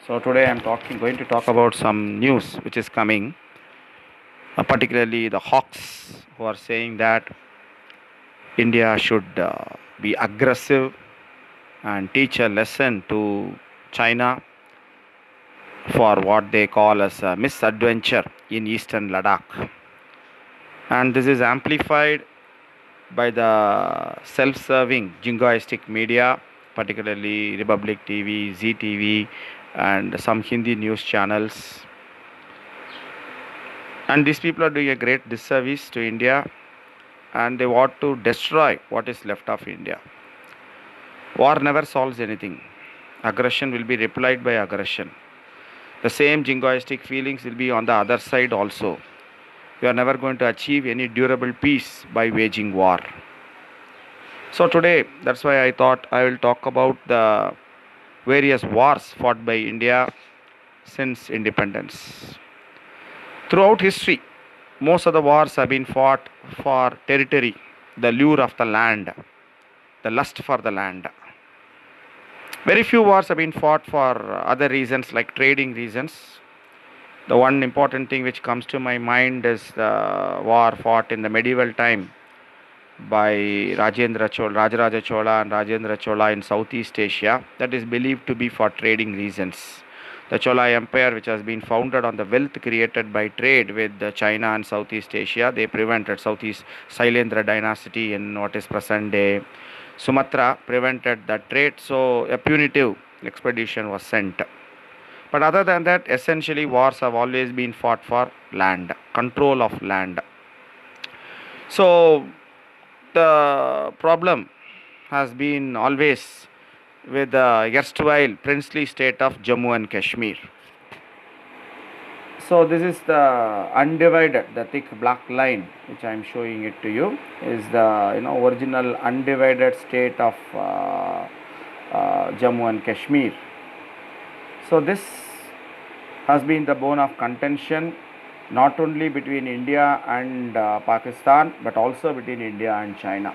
So today I'm going to talk about some news which is coming, particularly the hawks who are saying that India should be aggressive and teach a lesson to China for what they call as a misadventure in eastern Ladakh. And this is amplified by the self-serving jingoistic media, particularly Republic TV, Zee TV, and some Hindi news channels. And these people are doing a great disservice to India, and they want to destroy what is left of India. War never solves anything. Aggression will be replied by aggression. The same jingoistic feelings will be on the other side also. You are never going to achieve any durable peace by waging war. So today, that's why I thought I will talk about the various wars fought by India since independence. Throughout history, most of the wars have been fought for territory, the lure of the land, the lust for the land. Very few wars have been fought for other reasons like trading reasons. The one important thing which comes to my mind is the war fought in the medieval time by Rajaraja Chola and Rajendra Chola in Southeast Asia, that is believed to be for trading reasons. The Chola Empire, which has been founded on the wealth created by trade with China and Southeast Asia, they prevented Southeast Sailendra dynasty in what is present day Sumatra, prevented that trade, so a punitive expedition was sent. But other than that, essentially wars have always been fought for land, control of land. So the problem has been always with the erstwhile princely state of Jammu and Kashmir. So this is the undivided, the thick black line which I am showing it to you is the original undivided state of Jammu and Kashmir. So this has been the bone of contention not only between India and Pakistan but also between India and China.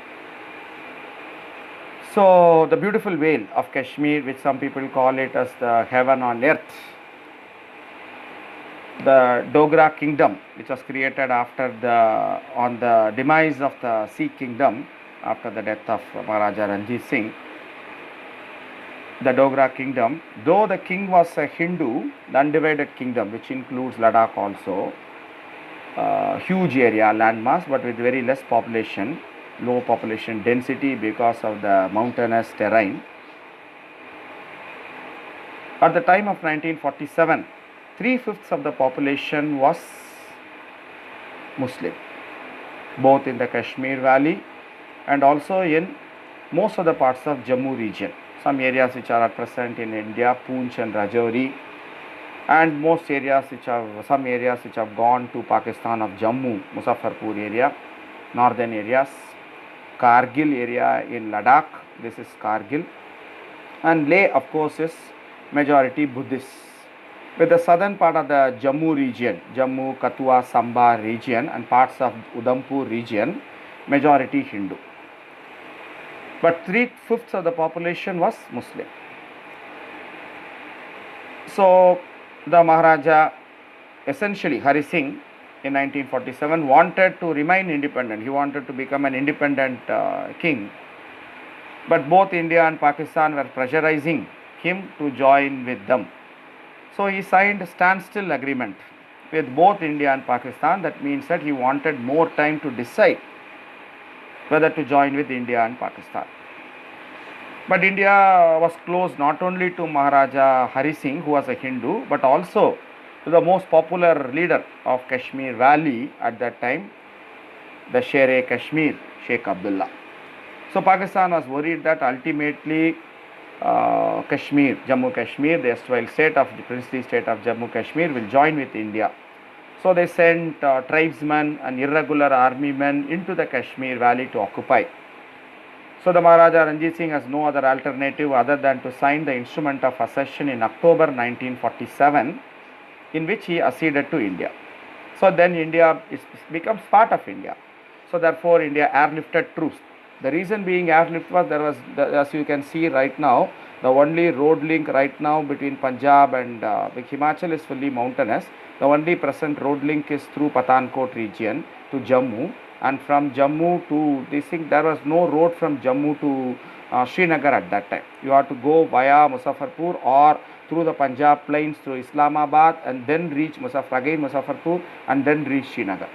So the beautiful vale of Kashmir, which some people call it as the heaven on earth, the Dogra kingdom, which was created on the demise of the Sikh kingdom after the death of Maharaja Ranjit Singh. The Dogra kingdom, though the king was a Hindu, the undivided kingdom, which includes Ladakh also, huge area, landmass, but with very less population, low population density because of the mountainous terrain. At the time of 1947, 3/5 of the population was Muslim, both in the Kashmir Valley and also in most of the parts of Jammu region. Some areas which are at present in India, Poonch and Rajouri, and some areas which have gone to Pakistan of Jammu, Muzaffarpur area, northern areas, Kargil area in Ladakh, this is Kargil, and Leh of course is majority Buddhist, with the southern part of the Jammu region, Jammu, Kathua, Samba region and parts of Udhampur region, majority Hindu. But 3/5 of the population was Muslim. So the Maharaja, essentially Hari Singh, in 1947 wanted to remain independent. He wanted to become an independent king. But both India and Pakistan were pressurizing him to join with them. So he signed a standstill agreement with both India and Pakistan. That means that he wanted more time to decide whether to join with India and Pakistan. But India was close not only to Maharaja Hari Singh, who was a Hindu, but also to the most popular leader of Kashmir Valley at that time, the Sher-e-Kashmir, Sheikh Abdullah. So Pakistan was worried that ultimately Kashmir, Jammu Kashmir, the erstwhile state of the princely state of Jammu Kashmir will join with India. So they sent tribesmen and irregular army men into the Kashmir Valley to occupy. So the Maharaja Ranjit Singh has no other alternative other than to sign the instrument of accession in October 1947, in which he acceded to India. So then India becomes part of India. So therefore India airlifted troops. The reason being airlift was, as you can see right now, The only road link right now between Punjab and Himachal is fully mountainous. The only present road link is through Pathankot region to Jammu, and from Jammu to this thing, there was no road from Jammu to Srinagar at that time. You have to go via Muzaffarpur or through the Punjab plains through Islamabad and then reach Muzaffarpur and then reach Srinagar.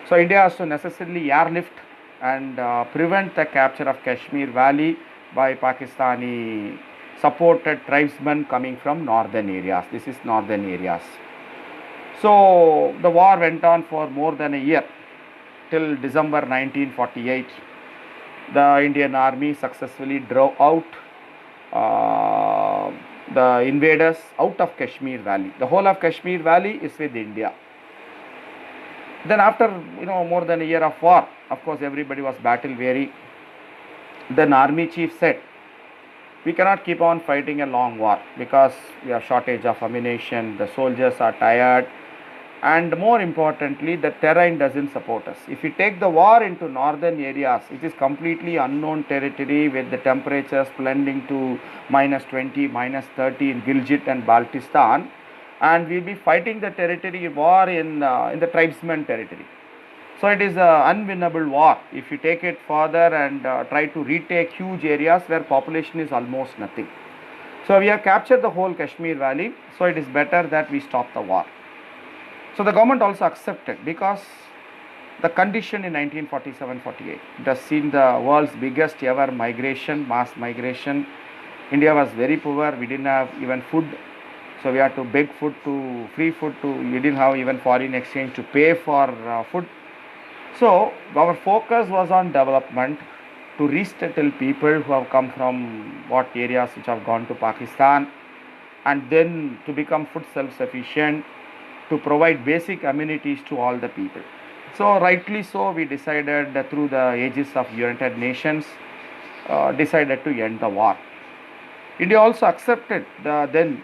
So India has to necessarily airlift and prevent the capture of Kashmir Valley by Pakistani supported tribesmen coming from northern areas. This is northern areas. So the war went on for more than a year till December 1948. The Indian army successfully drove out the invaders out of Kashmir Valley. The whole of Kashmir Valley is with India. Then after more than a year of war, of course everybody was battle weary. Then army chief said, we cannot keep on fighting a long war because we have shortage of ammunition, the soldiers are tired, and more importantly the terrain doesn't support us. If we take the war into northern areas, it is completely unknown territory with the temperatures plunging to -20, -30 in Gilgit and Baltistan, and we'll be fighting the territory war in the tribesman territory. So it is an unwinnable war if you take it further and try to retake huge areas where population is almost nothing. So we have captured the whole Kashmir Valley, so it is better that we stop the war. So the government also accepted because the condition in 1947-48, it has seen the world's biggest ever migration, mass migration. India was very poor, we didn't have even food. So we had to beg food to, free food to, we didn't have even foreign exchange to pay for food. So our focus was on development, to resettle people who have come from what areas which have gone to Pakistan, and then to become food self-sufficient, to provide basic amenities to all the people. So rightly so, we decided through the aegis of United Nations, decided to end the war. India also accepted the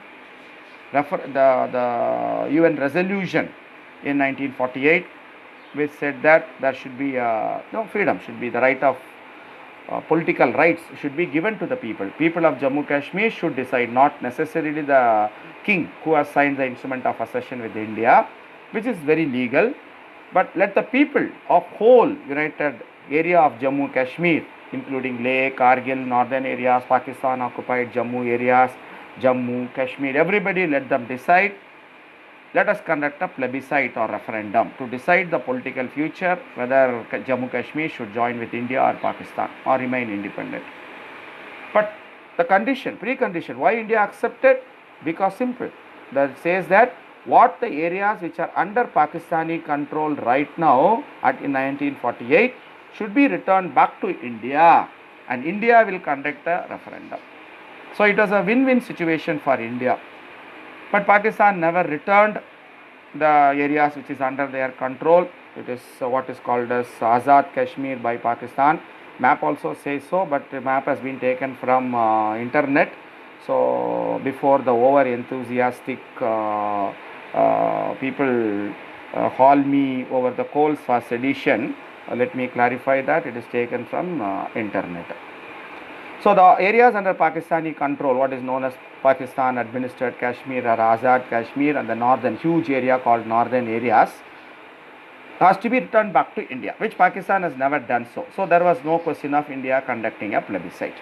UN resolution in 1948, which said that there should be freedom, should be the right of political rights should be given to the people. People of Jammu Kashmir should decide, not necessarily the king who has signed the instrument of accession with India, which is very legal, but let the people of whole united area of Jammu Kashmir, including Leh, Kargil, northern areas, Pakistan occupied Jammu areas, Jammu, Kashmir, everybody let them decide. Let us conduct a plebiscite or referendum to decide the political future, whether Jammu Kashmir should join with India or Pakistan or remain independent. But the condition, precondition, why India accepted? Because simple. That says that what the areas which are under Pakistani control right now in 1948 should be returned back to India, and India will conduct a referendum. So it was a win-win situation for India. But Pakistan never returned the areas which is under their control. It is what is called as Azad Kashmir by Pakistan. Map also says so, but the map has been taken from internet. So before the over enthusiastic people haul me over the coals for sedition, let me clarify that it is taken from internet. So the areas under Pakistani control, what is known as Pakistan administered Kashmir or Azad Kashmir, and the northern huge area called northern areas, has to be returned back to India, which Pakistan has never done so. So there was no question of India conducting a plebiscite.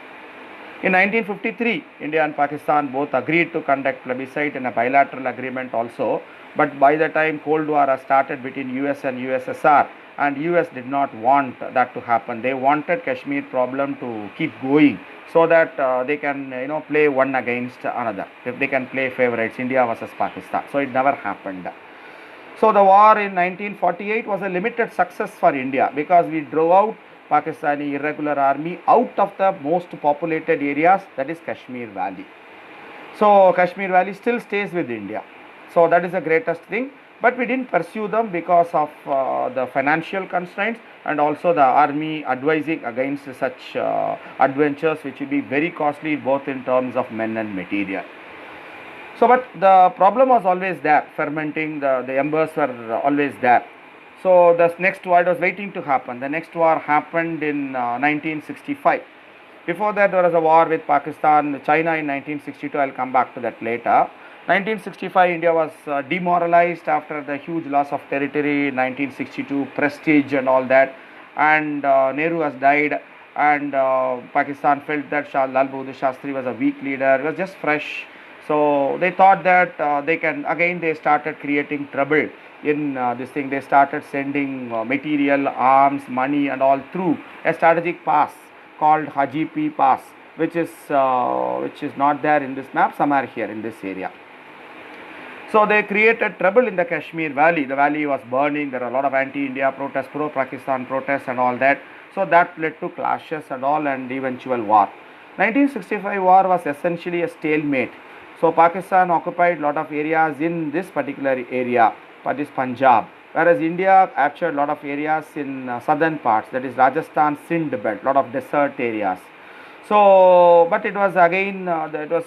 In 1953, India and Pakistan both agreed to conduct plebiscite in a bilateral agreement also, but by the time Cold War has started between US and USSR, and US did not want that to happen. They wanted Kashmir problem to keep going so that they can play one against another. If they can play favorites, India versus Pakistan. So it never happened. So the war in 1948 was a limited success for India because we drove out Pakistani irregular army out of the most populated areas, that is Kashmir Valley. So Kashmir Valley still stays with India. So that is the greatest thing. But we didn't pursue them because of the financial constraints, and also the army advising against such adventures, which will be very costly both in terms of men and material. So but the problem was always there, fermenting, the embers were always there. So the next war was waiting to happen. The next war happened in 1965. Before that, there was a war with Pakistan, China in 1962. I'll come back to that later. 1965, India was demoralized after the huge loss of territory. 1962, prestige and all that, and Nehru has died, and Pakistan felt that Lal Bahadur Shastri was a weak leader. He was just fresh, so they thought that they can again. They started creating trouble in this thing. They started sending material, arms, money, and all through a strategic pass called Haji P Pass, which is not there in this map. Somewhere here in this area. So they created trouble in the Kashmir Valley. The valley was burning. There are a lot of anti-India protests, pro-Pakistan protests, and all that. So that led to clashes and all, and eventual war. 1965 war was essentially a stalemate. So Pakistan occupied a lot of areas in this particular area, that is Punjab, whereas India captured a lot of areas in southern parts, that is Rajasthan, Sindh belt, lot of desert areas. So, but it was again, it was,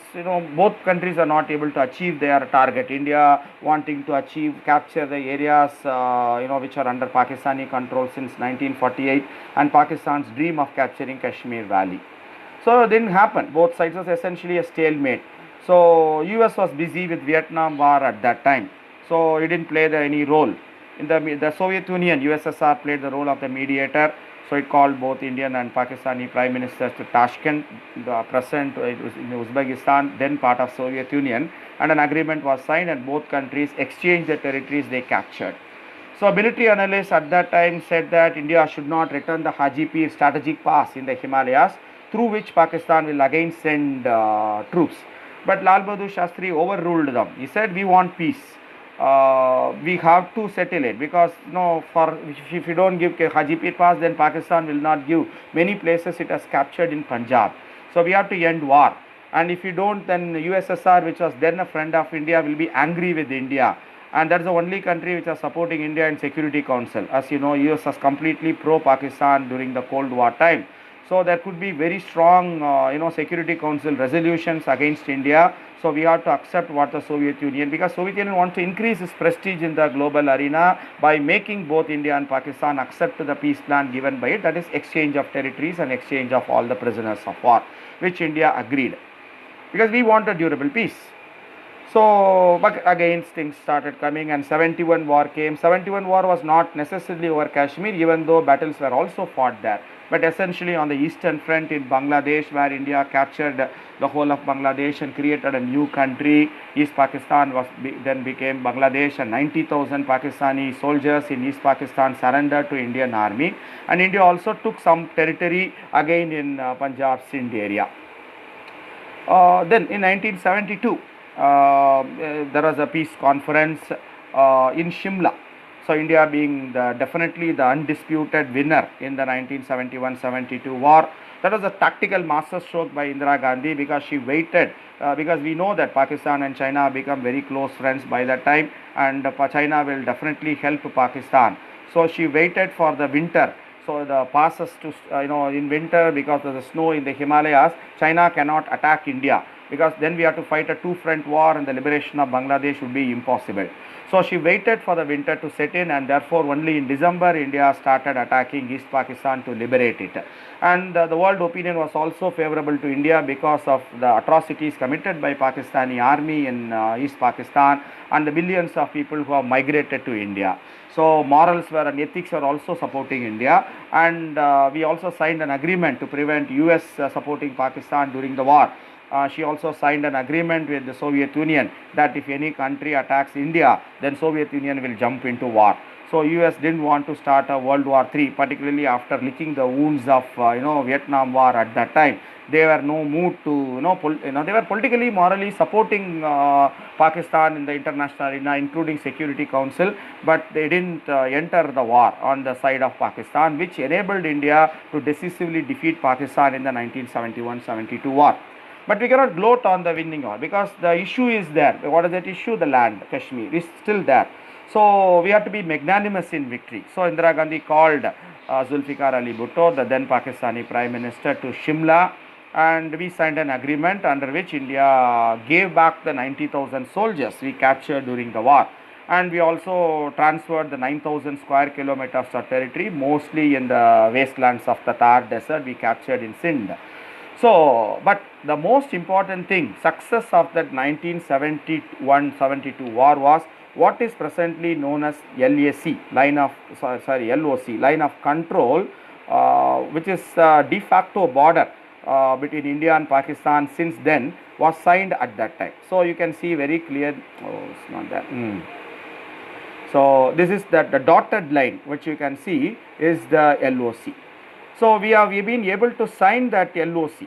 both countries are not able to achieve their target. India wanting to capture the areas, which are under Pakistani control since 1948, and Pakistan's dream of capturing Kashmir Valley. So, it didn't happen. Both sides was essentially a stalemate. So, US was busy with Vietnam War at that time. So, it didn't play any role. In the Soviet Union, USSR played the role of the mediator. So it called both Indian and Pakistani prime ministers to Tashkent, present it was in Uzbekistan, then part of Soviet Union, and an agreement was signed, and both countries exchanged the territories they captured. So military analysts at that time said that India should not return the Haji Pir strategic pass in the Himalayas, through which Pakistan will again send troops. But Lal Bahadur Shastri overruled them. He said, we want peace. We have to settle it, because if you don't give Haji Pir Pass, then Pakistan will not give many places it has captured in Punjab. So we have to end war, and if you don't, then USSR, which was then a friend of India, will be angry with India, and that's the only country which is supporting India in Security Council. As you know, US was completely pro-Pakistan during the Cold War time. So there could be very strong, Security Council resolutions against India. So we have to accept what the Soviet Union, because Soviet Union wants to increase its prestige in the global arena by making both India and Pakistan accept the peace plan given by it, that is exchange of territories and exchange of all the prisoners of war, which India agreed, because we want a durable peace. So, but again things started coming, and 71 war came. 71 war was not necessarily over Kashmir, even though battles were also fought there, but essentially on the eastern front in Bangladesh, where India captured the whole of Bangladesh and created a new country. East Pakistan then became Bangladesh, and 90,000 Pakistani soldiers in East Pakistan surrendered to Indian army, and India also took some territory again in Punjab, Sindh area. Then in 1972, there was a peace conference in Shimla. So India being definitely the undisputed winner in the 1971-72 war. That was a tactical masterstroke by Indira Gandhi, because she waited, because we know that Pakistan and China become very close friends by that time, and China will definitely help Pakistan. So she waited for the winter. So the passes to, in winter, because of the snow in the Himalayas, China cannot attack India, because then we have to fight a two-front war, and the liberation of Bangladesh would be impossible. So she waited for the winter to set in, and therefore only in December India started attacking East Pakistan to liberate it. And the world opinion was also favorable to India because of the atrocities committed by Pakistani army in East Pakistan, and the millions of people who have migrated to India. So morals were and ethics were also supporting India, and we also signed an agreement to prevent US supporting Pakistan during the war. She also signed an agreement with the Soviet Union that if any country attacks India, then Soviet Union will jump into war. So US didn't want to start a World War III, particularly after licking the wounds of Vietnam War at that time. They were no mood to they were politically, morally supporting Pakistan in the international arena, including Security Council, but they didn't enter the war on the side of Pakistan, which enabled India to decisively defeat Pakistan in the 1971-72 war. But we cannot gloat on the winning war, because the issue is there. What is that issue? The land, Kashmir, is still there. So we have to be magnanimous in victory. So Indira Gandhi called Zulfikar Ali Bhutto, the then Pakistani Prime Minister, to Shimla, and we signed an agreement under which India gave back the 90,000 soldiers we captured during the war. And we also transferred the 9,000 square kilometers of territory, mostly in the wastelands of the Thar Desert we captured in Sindh. So, but the most important thing, success of that 1971-72 war was what is presently known as LAC, line of LOC, line of control, which is de facto border between India and Pakistan since then, was signed at that time. So you can see very clear. Oh, it's not that. So this is the dotted line which you can see is the LOC. So we've been able to sign that LOC,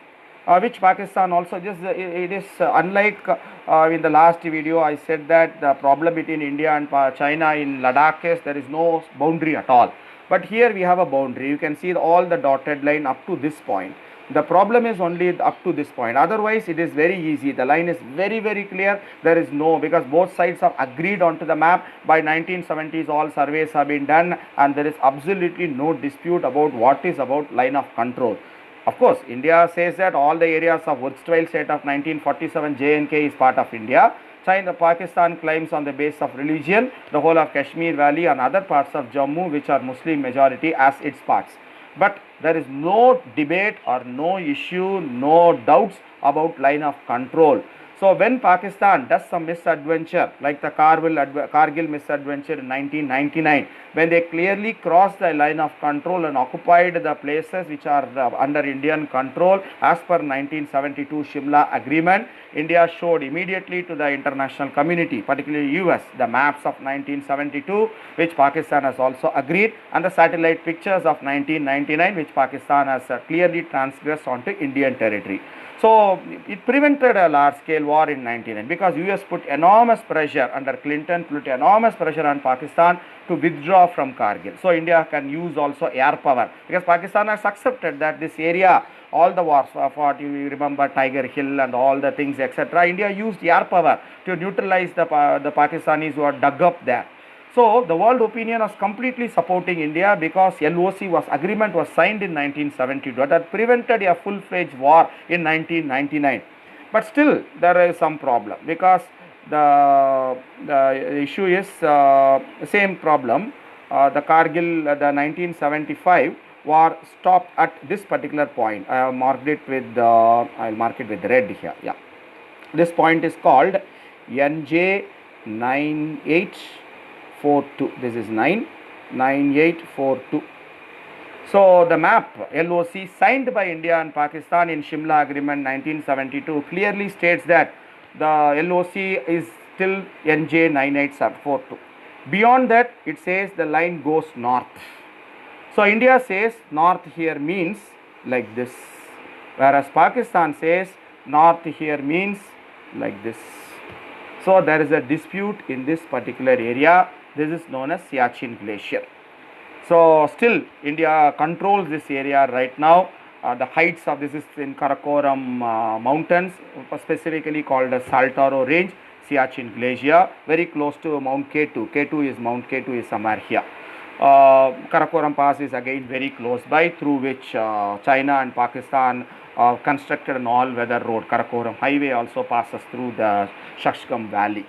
which Pakistan also just it is unlike in the last video I said that the problem between India and China in Ladakh is there is no boundary at all. But here we have a boundary. You can see all the dotted line up to this point. The problem is only up to this point. Otherwise, it is very easy. The line is very clear. There is no, because both sides have agreed onto the map. By 1970s, all surveys have been done, and there is absolutely no dispute about what is about line of control. Of course, India says that all the areas of Wurzweil state of 1947 J&K is part of India. China, Pakistan claims on the basis of religion the whole of Kashmir Valley and other parts of Jammu, which are Muslim majority, as its parts. But there is no debate or no issue, no doubts about line of control. So when Pakistan does some misadventure like the Kargil misadventure in 1999, when they clearly crossed the line of control and occupied the places which are under Indian control as per 1972 Shimla agreement, India showed immediately to the international community, particularly US, the maps of 1972 which Pakistan has also agreed, and the satellite pictures of 1999 which Pakistan has clearly transgressed onto Indian territory. So it prevented a large scale war in 1999 because US put enormous pressure under Clinton, put enormous pressure on Pakistan to withdraw from Kargil. So India can use also air power because Pakistan has accepted that this area, all the wars fought, you remember Tiger Hill and all the things, etc. India used air power to neutralize the Pakistanis who are dug up there. So the world opinion was completely supporting India because LOC agreement was signed in 1972 that prevented a full-fledged war in 1999. But still there is some problem because the issue is same problem. The Kargil, the 1975 war stopped at this particular point. I have marked it with I'll mark it with red here. Yeah, this point is called NJ 9842. This is 99842. So the map LOC signed by India and Pakistan in Shimla Agreement 1972 clearly states that the LOC is still NJ 9842. Beyond that, it says the line goes north. So India says north here means like this, whereas Pakistan says north here means like this. So there is a dispute in this particular area. This is known as Siachen Glacier. So still India controls this area right now. The heights of this is in Karakoram mountains, specifically called the Saltoro range, Siachen Glacier, very close to Mount K2. K2 is somewhere here. Karakoram Pass is again very close by, through which China and Pakistan constructed an all-weather road. Karakoram Highway also passes through the Shakshgam Valley.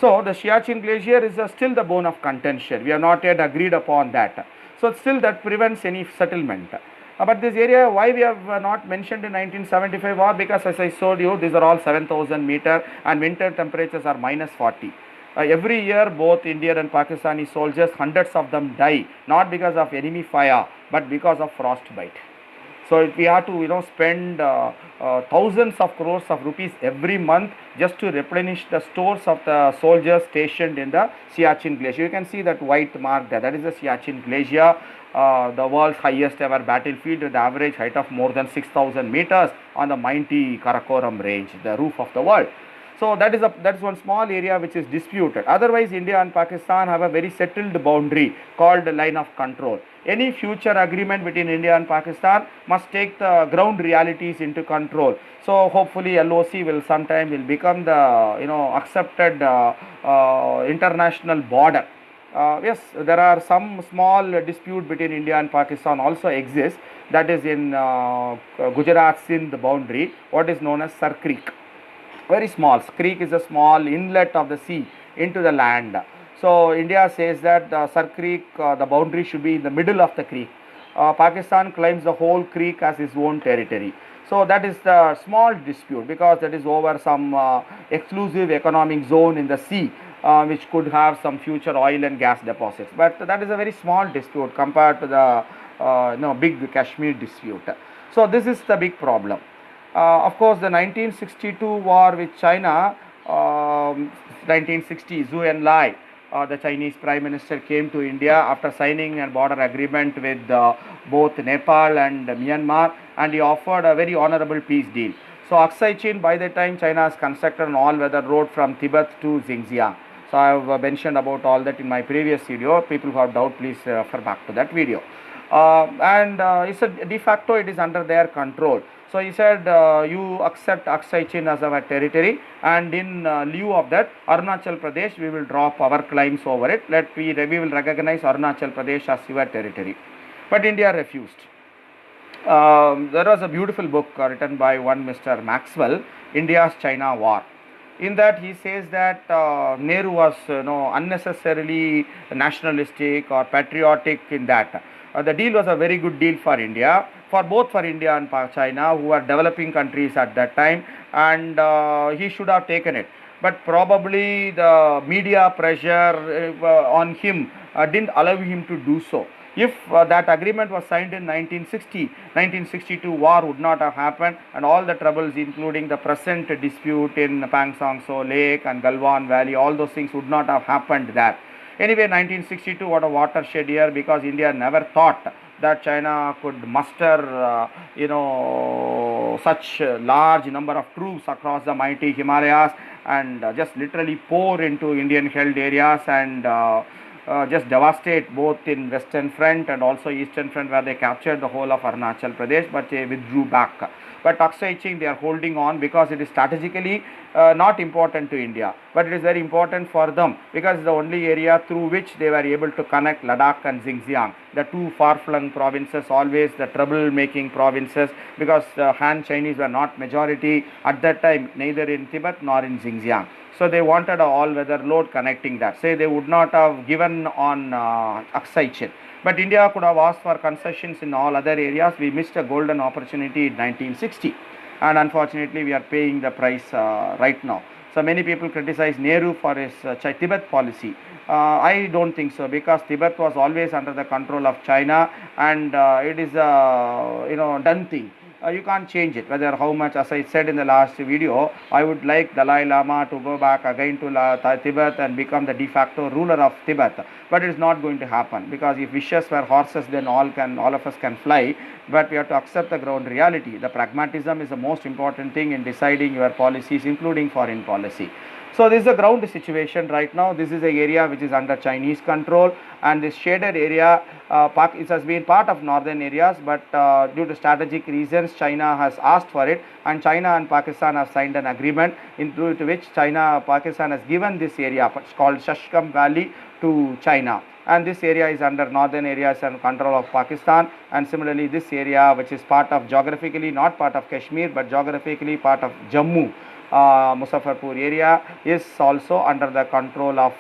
So the Siachen Glacier is still the bone of contention. We have not yet agreed upon that. So still that prevents any settlement. But this area, why we have not mentioned in 1975 war, because as I showed you, these are all 7,000 meter and winter temperatures are minus 40. Every year both Indian and Pakistani soldiers, hundreds of them die, not because of enemy fire but because of frostbite. So we have to spend thousands of crores of rupees every month just to replenish the stores of the soldiers stationed in the Siachen Glacier. You can see that white mark there, that is the Siachen Glacier, the world's highest ever battlefield with the average height of more than 6,000 meters on the mighty Karakoram range, the roof of the world. So that's one small area which is disputed. Otherwise, India and Pakistan have a very settled boundary called line of control. Any future agreement between India and Pakistan must take the ground realities into control. So hopefully LOC will sometime become the accepted international border. Yes, there are some small dispute between India and Pakistan also exists. That is in Gujarat Sindh boundary, what is known as Sar Creek. Very small. Creek is a small inlet of the sea into the land. So India says that the Sar Creek, the boundary should be in the middle of the creek. Pakistan claims the whole creek as its own territory. So that is the small dispute, because that is over some exclusive economic zone in the sea, which could have some future oil and gas deposits. But that is a very small dispute compared to the big Kashmir dispute. So this is the big problem. Of course, the 1962 war with China, 1960, Zhou Enlai, the Chinese Prime Minister, came to India after signing a border agreement with both Nepal and Myanmar, and he offered a very honorable peace deal. So Aksai Chin, by the time China has constructed an all-weather road from Tibet to Xinjiang. So I have mentioned about all that in my previous video. People who have doubt, please refer back to that video. He said de facto it is under their control. So he said, you accept Aksai Chin as our territory, and in lieu of that, Arunachal Pradesh, we will drop our claims over it. We will recognize Arunachal Pradesh as your territory. But India refused. There was a beautiful book written by one Mr. Maxwell, India's China War. In that he says that Nehru was unnecessarily nationalistic or patriotic in that. The deal was a very good deal for India, for India and China, who were developing countries at that time, and he should have taken it. But probably the media pressure on him didn't allow him to do so. If that agreement was signed in 1960, 1962 war would not have happened, and all the troubles, including the present dispute in Pang Song So Lake and Galwan Valley, all those things would not have happened there. Anyway, 1962, what a watershed year, because India never thought that China could muster, such large number of troops across the mighty Himalayas, and just literally pour into Indian held areas and just devastate both in Western Front and also Eastern Front, where they captured the whole of Arunachal Pradesh, but they withdrew back. But Aksai Chin, they are holding on because it is strategically not important to India, but it is very important for them, because it is the only area through which they were able to connect Ladakh and Xinjiang, the two far-flung provinces, always the trouble-making provinces, because Han Chinese were not majority at that time, neither in Tibet nor in Xinjiang. So they wanted a all-weather road connecting that. Say they would not have given on Aksai Chin. But India could have asked for concessions in all other areas. We missed a golden opportunity in 1960. And unfortunately, we are paying the price right now. So many people criticize Nehru for his Tibet policy. I don't think so, because Tibet was always under the control of China, and it is a done thing. You can't change it, whether how much, as I said in the last video, I would like Dalai Lama to go back again to Tibet and become the de facto ruler of Tibet, but it is not going to happen, because if wishes were horses, then all of us can fly. But we have to accept the ground reality. The pragmatism is the most important thing in deciding your policies, including foreign policy. So this is the ground situation right now. This is the area which is under Chinese control, and this shaded area, it has been part of northern areas, but due to strategic reasons, China has asked for it, and China and Pakistan have signed an agreement into which Pakistan has given this area, it's called Shashkam Valley, to China. And this area is under northern areas and control of Pakistan, and similarly this area, which is geographically not part of Kashmir, but geographically part of Jammu, Muzaffarpur area, is also under the control of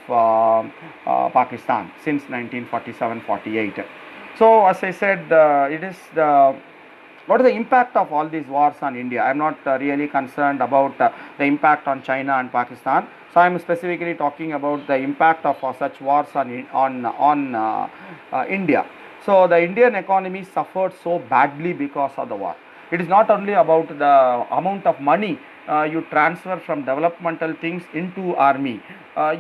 Pakistan since 1947-48. So as I said, what is the impact of all these wars on India? I am not really concerned about the impact on China and Pakistan. So I am specifically talking about the impact of such wars on India. So the Indian economy suffered so badly because of the war. It is not only about the amount of money you transfer from developmental things into army.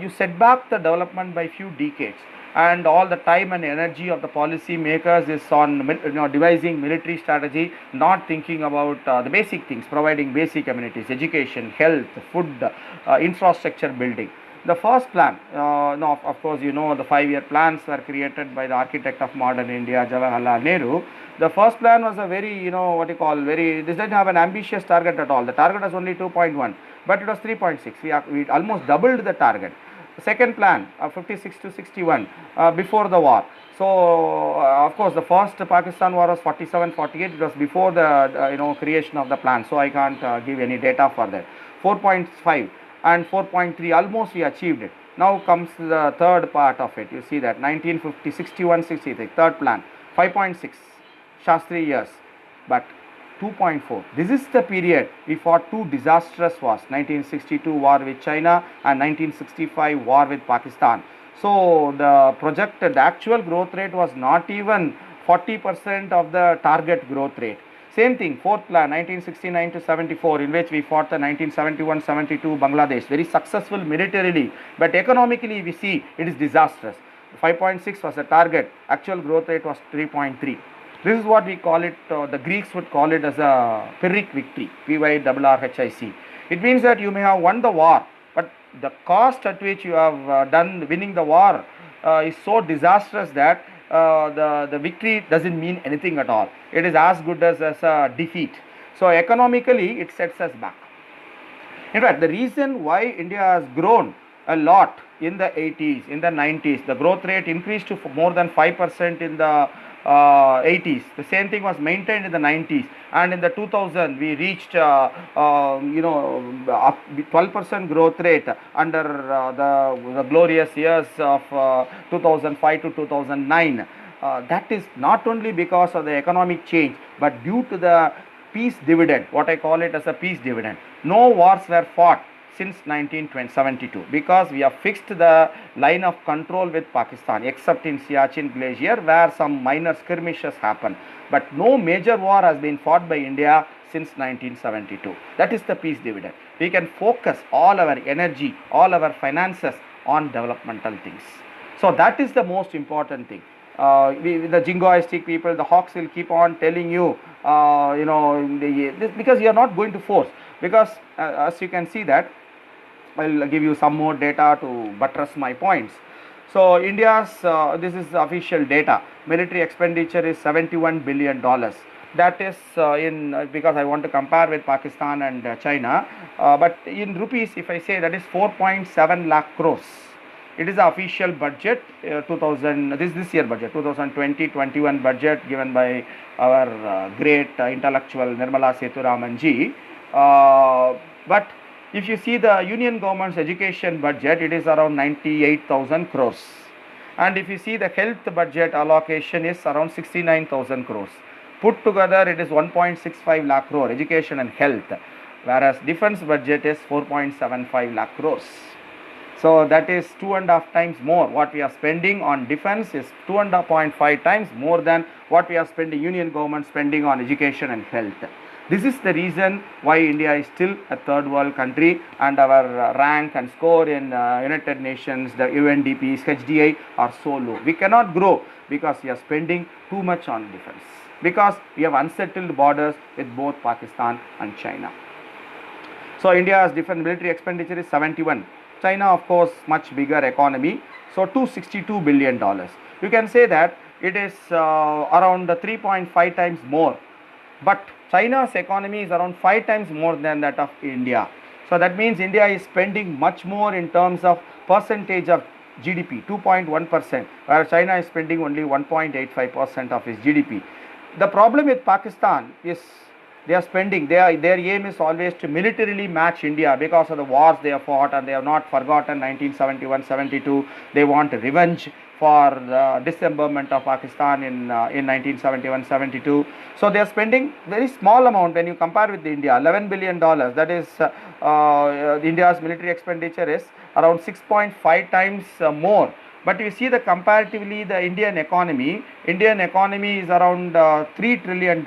You set back the development by few decades, and all the time and energy of the policy makers is on devising military strategy, not thinking about the basic things, providing basic amenities, education, health, food, infrastructure building. The first plan, of course, the 5-year plans were created by the architect of modern India, Jawaharlal Nehru. The first plan was a very, this didn't have an ambitious target at all. The target was only 2.1, but it was 3.6. We almost doubled the target. The second plan, 56 to 61, before the war. So, of course, the first Pakistan war was 47-48. It was before the creation of the plan. So I can't give any data for that. 4.5 and 4.3, almost we achieved it. Now comes the third part of it. You see that 1950, 61, 63, third plan, 5.6, Shastri years, but 2.4. This is the period we fought two disastrous wars, 1962 war with China and 1965 war with Pakistan. So the projected actual growth rate was not even 40% of the target growth rate. Same thing, fourth plan, 1969 to 74, in which we fought the 1971-72 Bangladesh, very successful militarily, but economically we see it is disastrous. 5.6 was the target, actual growth rate was 3.3. This is what we call it, the Greeks would call it as a Pyrrhic victory, Pyrrhic. It means that you may have won the war, but the cost at which you have done winning the war is so disastrous that the victory doesn't mean anything at all. It is as good as a defeat. So economically it sets us back. In fact, the reason why India has grown a lot in the 80s, in the 90s, the growth rate increased to more than 5% in the 80s. The same thing was maintained in the 90s, and in the 2000 we reached 12% growth rate under the glorious years of 2005 to 2009. That is not only because of the economic change, but due to the peace dividend, what I call it as a peace dividend. No wars were fought since 1972 because we have fixed the line of control with Pakistan, except in Siachen Glacier where some minor skirmishes happen. But no major war has been fought by India since 1972. That is the peace dividend. We can focus all our energy, all our finances on developmental things. So that is the most important thing. The jingoistic people, the hawks will keep on telling you, because you are not going to force. Because as you can see that, I'll give you some more data to buttress my points. So India's, this is official data, military expenditure is $71 billion. That is because I want to compare with Pakistan and China, but in rupees, if I say, that is 4.7 lakh crores. It is the official budget, this year budget, 2020-21 budget given by our great intellectual Nirmala Sethuraman ji. But if you see the Union government's education budget, it is around 98,000 crores. And if you see the health budget allocation is around 69,000 crores. Put together, it is 1.65 lakh crore, education and health, whereas defense budget is 4.75 lakh crores. So that is 2.5 times more. What we are spending on defense is 2.5 times more than what we are spending, Union government spending on education and health. This is the reason why India is still a third world country, and our rank and score in United Nations, the UNDPs, HDI are so low. We cannot grow because we are spending too much on defense, because we have unsettled borders with both Pakistan and China. So India's defense military expenditure is 71. China, of course, much bigger economy, so $262 billion. You can say that it is around 3.5 times more, but China's economy is around 5 times more than that of India. So that means India is spending much more in terms of percentage of GDP, 2.1%, whereas China is spending only 1.85% of its GDP. The problem with Pakistan is they are spending, their aim is always to militarily match India because of the wars they have fought, and they have not forgotten 1971-72. They want revenge for the dismemberment of Pakistan in 1971-72. So they are spending very small amount when you compare with India, $11 billion. That is India's military expenditure is around 6.5 times more. But you see the comparatively the Indian economy is around $3 trillion.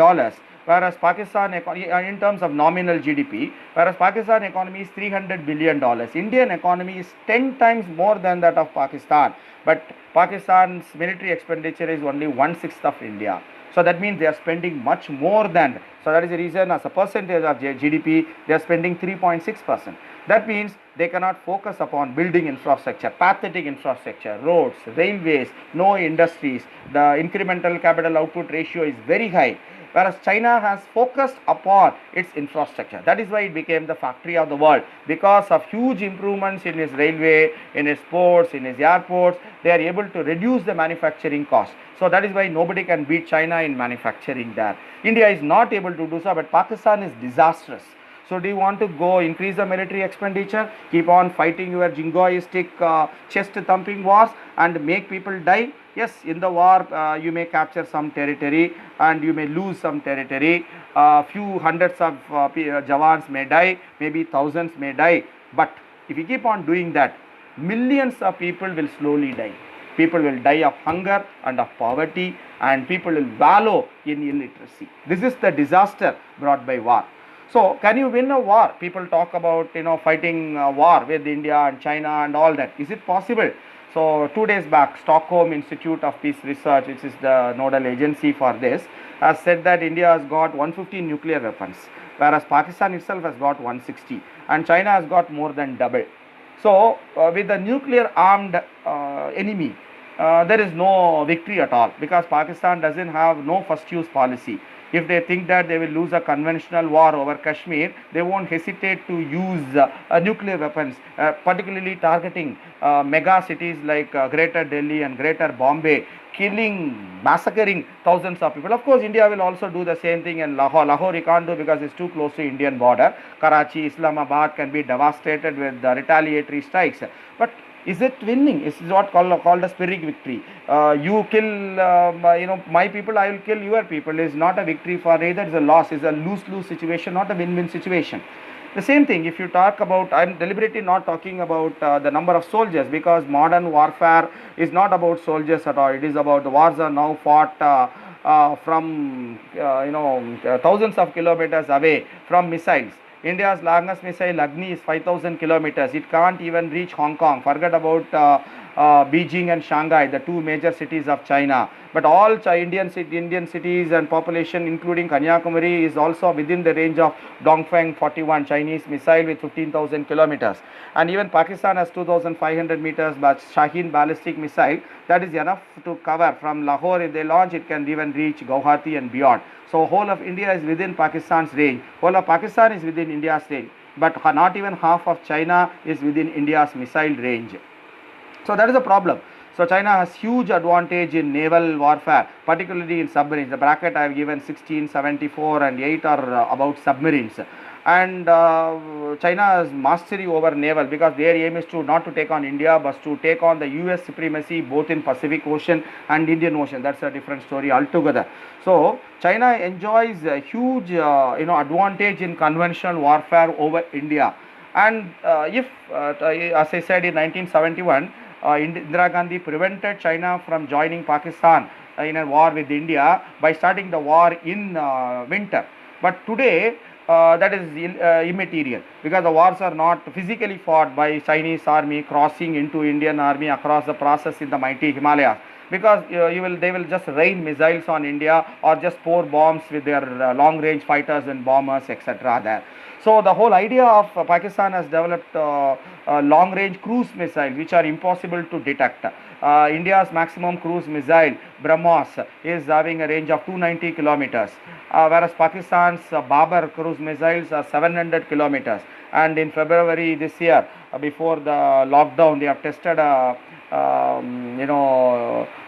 Whereas Pakistan, in terms of nominal GDP, whereas Pakistan economy is $300 billion. Indian economy is 10 times more than that of Pakistan. But Pakistan's military expenditure is only 1/6 of India. So that means they are spending much more than. So that is the reason, as a percentage of GDP, they are spending 3.6%. That means they cannot focus upon building infrastructure, pathetic infrastructure, roads, railways, no industries. The incremental capital output ratio is very high. Whereas China has focused upon its infrastructure. That is why it became the factory of the world. Because of huge improvements in its railway, in its ports, in its airports, they are able to reduce the manufacturing cost. So that is why nobody can beat China in manufacturing there. India is not able to do so, but Pakistan is disastrous. So do you want to go increase the military expenditure, keep on fighting your jingoistic chest thumping wars and make people die? Yes, in the war you may capture some territory and you may lose some territory. Few hundreds of jawans may die, maybe thousands may die. But if you keep on doing that, millions of people will slowly die. People will die of hunger and of poverty, and people will wallow in illiteracy. This is the disaster brought by war. So, can you win a war? People talk about fighting war with India and China and all that. Is it possible? So, 2 days back, Stockholm Institute of Peace Research, which is the nodal agency for this, has said that India has got 150 nuclear weapons, whereas Pakistan itself has got 160, and China has got more than double. So, with the nuclear armed enemy, there is no victory at all, because Pakistan doesn't have no first use policy. If they think that they will lose a conventional war over Kashmir, they won't hesitate to use nuclear weapons, particularly targeting mega cities like Greater Delhi and Greater Bombay, killing, massacring thousands of people. Of course, India will also do the same thing in Lahore. Lahore you can't do because it's too close to Indian border. Karachi, Islamabad can be devastated with retaliatory strikes. But is it winning? Is what called a Pyrrhic victory. You kill my people, I will kill your people. Is not a victory for either. It's a loss. It's a lose-lose situation, not a win-win situation. The same thing, if you talk about, I am deliberately not talking about the number of soldiers, because modern warfare is not about soldiers at all. It is about, the wars are now fought from thousands of kilometers away from missiles. India's longest missile Agni is 5,000 kilometers. It can't even reach Hong Kong. Forget about Beijing and Shanghai, the two major cities of China. But all Indian cities and population, including Kanyakumari, is also within the range of Dongfeng 41 Chinese missile with 15,000 kilometers. And even Pakistan has 2,500 meters but Shaheen ballistic missile. That is enough to cover from Lahore. If they launch, it can even reach Guwahati and beyond. So whole of India is within Pakistan's range. Whole of Pakistan is within India's range. But not even half of China is within India's missile range. So that is the problem. So China has huge advantage in naval warfare, particularly in submarines. The bracket I have given 16, 74 and 8 are about submarines. And China has mastery over naval, because their aim is to not to take on India but to take on the US supremacy both in Pacific Ocean and Indian Ocean. That's a different story altogether. So China enjoys a huge advantage in conventional warfare over India. And if as I said in 1971, Indira Gandhi prevented China from joining Pakistan in a war with India by starting the war in winter. But today that is immaterial, because the wars are not physically fought by Chinese army crossing into Indian army across the process in the mighty Himalayas, because they will just rain missiles on India or just pour bombs with their long range fighters and bombers, etc. there. So the whole idea of Pakistan has developed long range cruise missiles which are impossible to detect. India's maximum cruise missile BrahMos is having a range of 290 kilometers, whereas Pakistan's Babar cruise missiles are 700 kilometers. And in February this year, before the lockdown, they have tested a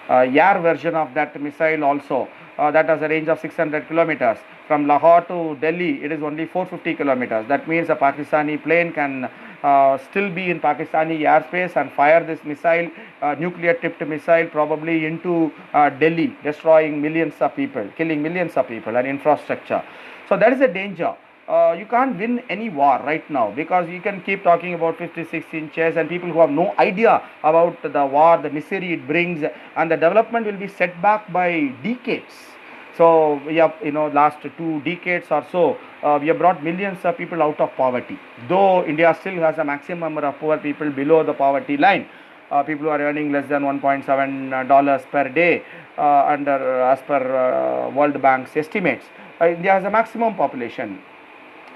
air version of that missile also. That has a range of 600 kilometers. From Lahore to Delhi, it is only 450 kilometers. That means a Pakistani plane can still be in Pakistani airspace and fire this missile, nuclear tipped missile, probably into Delhi, destroying millions of people, killing millions of people and infrastructure. So that is a danger. You can't win any war right now, because you can keep talking about 56 inches and people who have no idea about the war, the misery it brings, and the development will be set back by decades. So we have, last 2 decades or so, we have brought millions of people out of poverty. Though India still has a maximum number of poor people below the poverty line, people who are earning less than $1.7 per day, as per World Bank's estimates. India has a maximum population.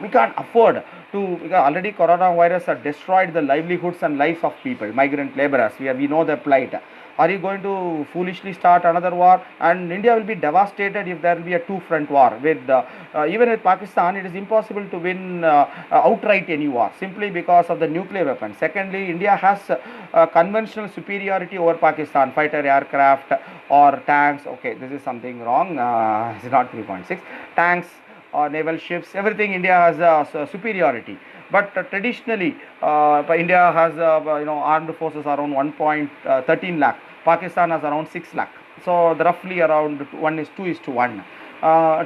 We can't afford to, because already coronavirus has destroyed the livelihoods and lives of people, migrant laborers. We know their plight. Are you going to foolishly start another war? And India will be devastated if there will be a two-front war. With even with Pakistan, it is impossible to win outright any war, simply because of the nuclear weapons. Secondly, India has conventional superiority over Pakistan, fighter aircraft or tanks. Okay, this is something wrong. It's not 3.6 tanks. naval ships, everything India has superiority. But traditionally, India has armed forces around 1.13 lakh. Pakistan has around 6 lakh. So roughly around 1:2:1.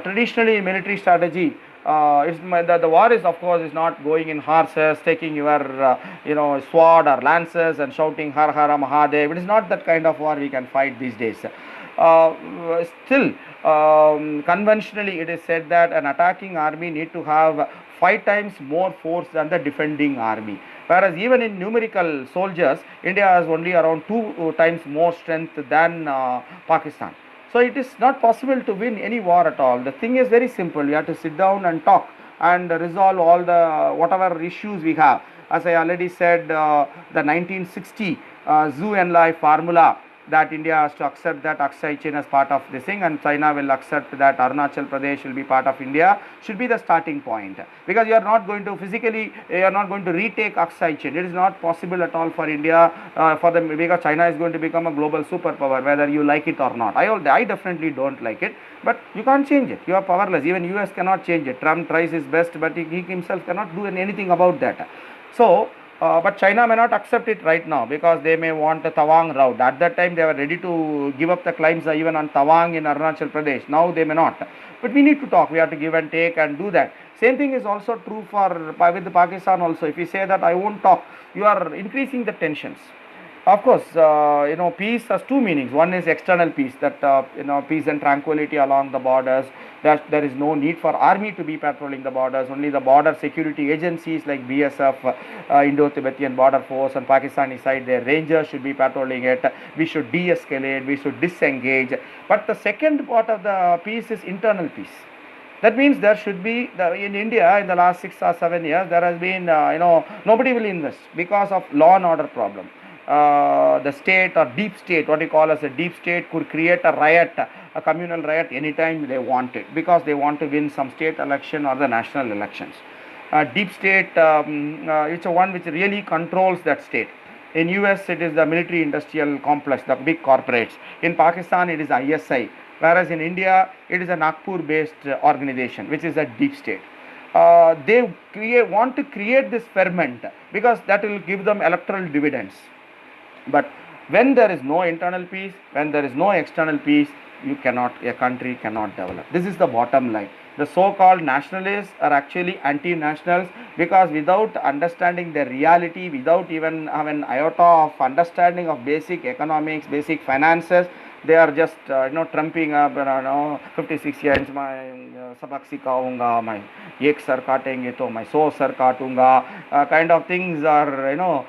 Traditionally, military strategy. The war is, of course, is not going in horses, taking your sword or lances and shouting Har Har Mahadev. It is not that kind of war we can fight these days. Still, conventionally it is said that an attacking army need to have 5 times more force than the defending army, whereas even in numerical soldiers, India has only around 2 times more strength than Pakistan. So it is not possible to win any war at all. The thing is very simple. We have to sit down and talk and resolve all the whatever issues we have. As I already said, the 1960 Zhou Enlai formula, that India has to accept that Aksai Chin as part of this thing, and China will accept that Arunachal Pradesh will be part of India, should be the starting point. Because you are not going to physically, you are not going to retake Aksai Chin. It is not possible at all for India, because China is going to become a global superpower, whether you like it or not. I definitely don't like it, but you can't change it. You are powerless. Even US cannot change it. Trump tries his best, but he himself cannot do anything about that. So, but China may not accept it right now, because they may want the Tawang route. At that time, they were ready to give up the claims even on Tawang in Arunachal Pradesh. Now they may not. But we need to talk. We have to give and take and do that. Same thing is also true with Pakistan also. If you say that I won't talk, you are increasing the tensions. Of course, peace has two meanings. One is external peace, that peace and tranquility along the borders. That there is no need for army to be patrolling the borders. Only the border security agencies like BSF, Indo-Tibetan Border Force, and Pakistani side, their rangers should be patrolling it. We should de-escalate. We should disengage. But the second part of the peace is internal peace. That means there should be, in India in the last 6 or 7 years, there has been, nobody will invest because of law and order problem. The state or deep state, what you call as a deep state, could create a riot, a communal riot anytime they want it, because they want to win some state election or the national elections. Deep state, it's a one which really controls that state. In US, it is the military industrial complex, the big corporates. In Pakistan, it is ISI. Whereas in India, it is a Nagpur-based organization, which is a deep state. They want to create this ferment, because that will give them electoral dividends. But when there is no internal peace, when there is no external peace, a country cannot develop. This is the bottom line. The so-called nationalists are actually anti-nationals, because without understanding the reality, without even having an iota of understanding of basic economics, basic finances, they are just trumping up, 56 years, my sabak sikaunga, my ek sar katenge to my 100 sar katunga, kind of things are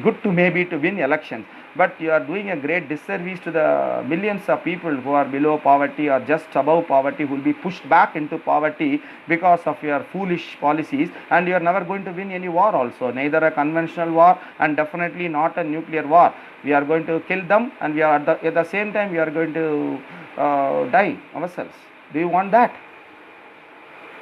good to maybe to win elections. But you are doing a great disservice to the millions of people who are below poverty or just above poverty, who will be pushed back into poverty because of your foolish policies, and you are never going to win any war also, neither a conventional war and definitely not a nuclear war. We are going to kill them, and we are at the same time we are going to die ourselves. Do you want that?